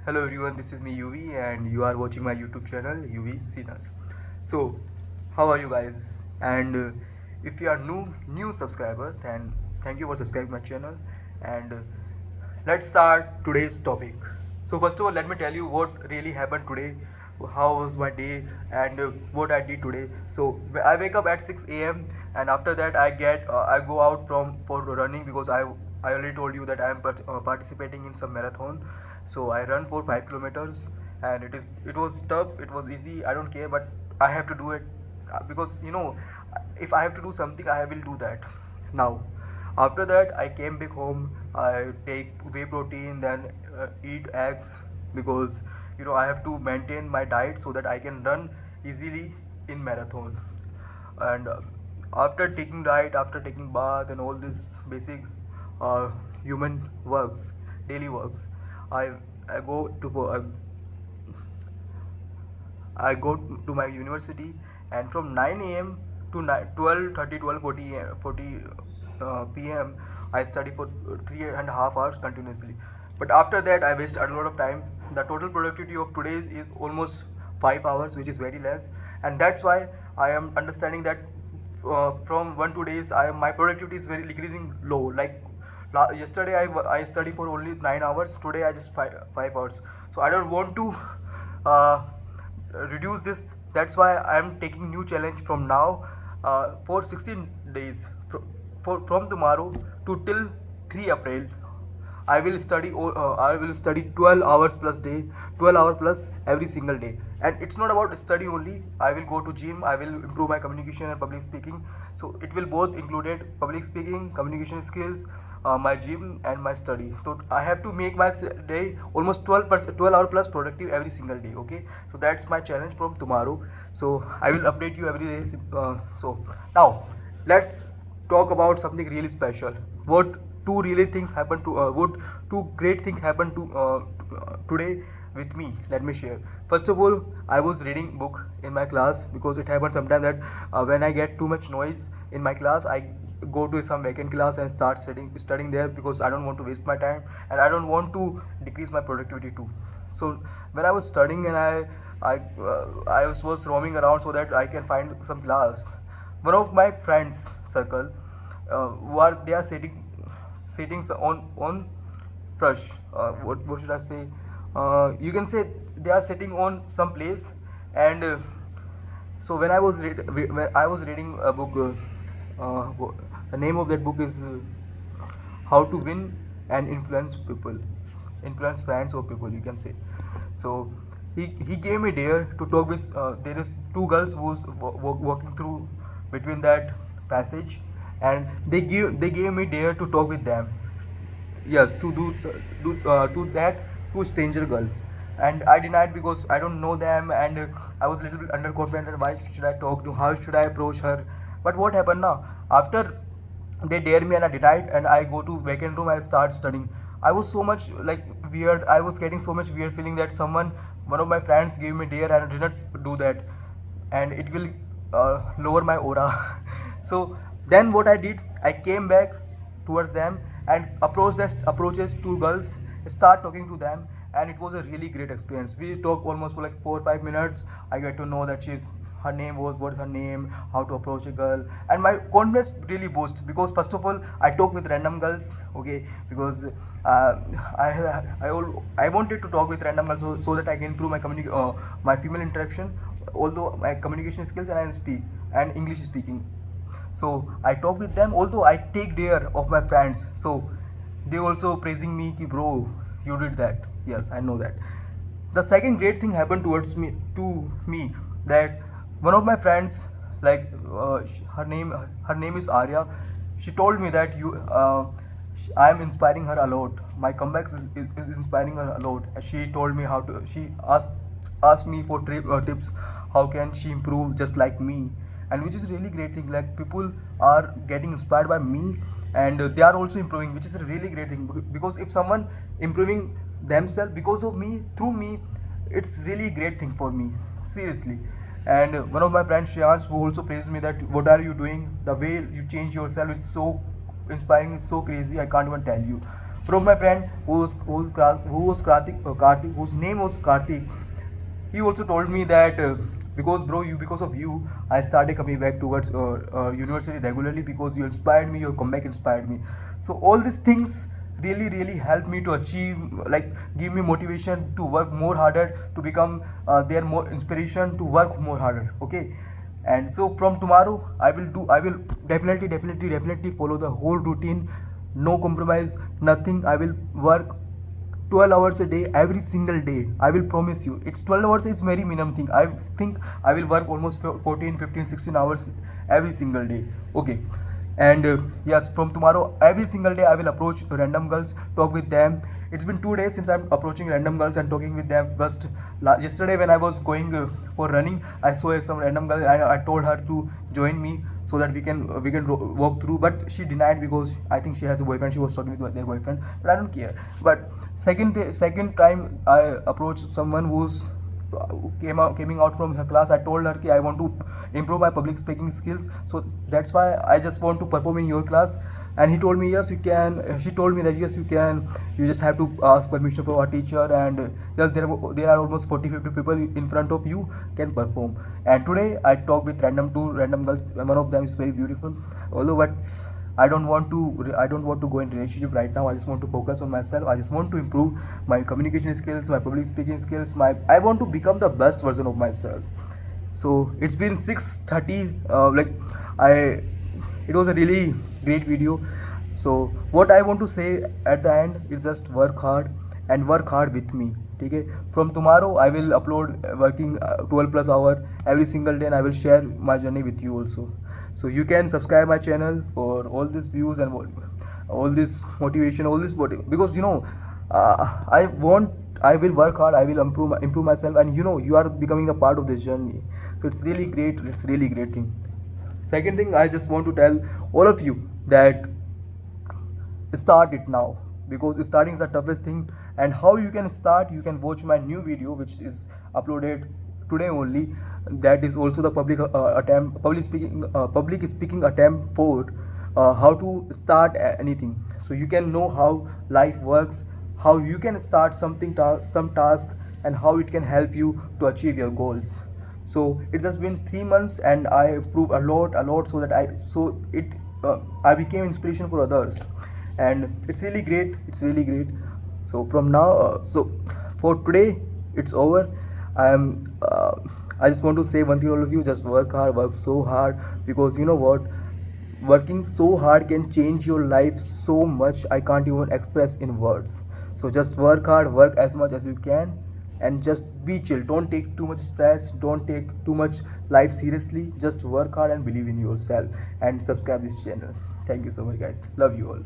Hello everyone, this is me UV and you are watching my YouTube channel UV Sinner. So, how are you guys? And if you are new subscriber, then thank you for subscribing my channel. And let's start today's topic. So first of all, let me tell you what really happened today, how was my day, and what I did today. So I wake up at 6 a.m. and after that I go out for running because I already told you that I am participating in some marathon. So I run for 5 kilometers, and it was tough. It was easy. I don't care, but I have to do it because if I have to do something, I will do that. Now, after that, I came back home. I take whey protein, then eat eggs because I have to maintain my diet so that I can run easily in marathon. And after taking diet, after taking bath, and all this basic uh, human works, daily works, I I go to I go to my university, and from 9 a.m. to 12:30, 12:40 p.m. I study for 3.5 hours continuously. But after that, I waste a lot of time. The total productivity of today is almost 5 hours, which is very less, and that's why I am understanding that from 1 2 days, my productivity is very decreasing low. Like yesterday, I study for only 9 hours. Today, I just 5 hours. So I don't want to. Uh, Reduce this. That's why I am taking new challenge from now for 16 days from tomorrow to till 3 April. I will study 12 hours plus day, 12 hour plus every single day. And it's not about study only. I will go to gym. I will improve my communication and public speaking. So it will both included public speaking, communication skills, my gym and my study. So I have to make my day almost 12 hour plus productive every single day. Okay, so that's my challenge from tomorrow. So I will update you every day. So now let's talk about something really special. What two really things happen to what two great things happened today with me? Let me share. First of all, I was reading book in my class because it happens sometimes that when I get too much noise in my class, I go to some vacant class and start studying there because I don't want to waste my time and I don't want to decrease my productivity too. So when I was studying and I was roaming around so that I can find some class, one of my friends circle who are they are sitting on fresh what should I say, you can say they are sitting on some place. And so when I was reading a book, the name of that book is how to win and influence people, influence friends or people, you can say. So he gave me dare to talk with there is two girls who's walking through between that passage, and they gave me dare to talk with them. Yes, to that two stranger girls, and I denied because I don't know them, and I was a little bit underconfident. Why should I talk to how should I approach her? But what happened now? After they dare me and I denied, and I go to vacant room and start studying. I was so much like weird. I was getting so much weird feeling that one of my friends gave me dare and I did not do that, and it will lower my aura. So then what I did, I came back towards them and approaches two girls, start talking to them, and it was a really great experience. We talked almost for like 4 or 5 minutes. I get to know that she's her name was what's her name, how to approach a girl, and my confidence really boost because first of all I talk with random girls. Okay, because I wanted to talk with random girls so that I can improve my female interaction, although my communication skills and I speak and English speaking. So I talk with them, although I take care of my friends. So they also praising me ki bro, you did that. Yes, I know that. The second great thing happened to me that one of my friends, like her name is Arya. She told me that I am inspiring her a lot. My comebacks is inspiring her a lot. She told me how to. She asked me for tips. How can she improve just like me? And which is a really great thing. Like people are getting inspired by me, and they are also improving, which is a really great thing. Because if someone improving themselves because of me, through me, it's really great thing for me, seriously. And one of my friends Shreyansh, who also praised me that what are you doing, the way you change yourself is so inspiring, is so crazy, I can't even tell you. One of my friend Karthik, whose name was Karthik, he also told me that because of you I started coming back towards university regularly, because you inspired me, your comeback inspired me. So all these things really helped me to achieve, like, give me motivation to work more harder, to become their more inspiration to work more harder. Okay. And so from tomorrow I will definitely follow the whole routine, no compromise, nothing. I will work 12 hours a day every single day. I will promise you, it's 12 hours is very minimum thing. I think I will work almost 14, 15, 16 hours every single day. Okay. And yes, from tomorrow every single day I will approach random girls, talk with them. It's been 2 days since I'm approaching random girls and talking with them. First, yesterday when I was going for running, I saw some random girl and I told her to join me so that we can walk through, but she denied because I think she has a boyfriend. She was talking with their boyfriend, but I don't care. But second time I approached someone who coming out from her class. I told her I want to improve my public speaking skills, so that's why I just want to perform in your class. And he told me yes you can. She told me that yes you can, you just have to ask permission from our teacher, and yes, there are almost 40-50 people in front of you can perform. And today I talked with two random girls. One of them is very beautiful, although, but I don't want to go in relationship right now. I just want to focus on myself. I just want to improve my communication skills, my public speaking skills. I want to become the best version of myself. So it's been 6:30. It was a really great video. So what I want to say at the end is just work hard and work hard with me. Okay. From tomorrow I will upload working 12 plus hour every single day, and I will share my journey with you also. So you can subscribe my channel for all these views and all this motivation, because I will work hard, I will improve myself, and you are becoming a part of this journey. So it's really great. It's really great thing. Second thing, I just want to tell all of you that start it now, because starting is the toughest thing. And how you can start, you can watch my new video which is uploaded today only. That is also the public speaking attempt for how to start anything, so you can know how life works, how you can start some task, and how it can help you to achieve your goals. So it's just been 3 months and I improved a lot, so that I became inspiration for others, and it's really great. So from now, for today it's over. I just want to say one thing to all of you: just work hard, work so hard, because you know what, working so hard can change your life so much. I can't even express in words. So just work hard, work as much as you can, and just be chill. Don't take too much stress, don't take too much life seriously. Just work hard and believe in yourself, and subscribe this channel. Thank you so much guys, love you all.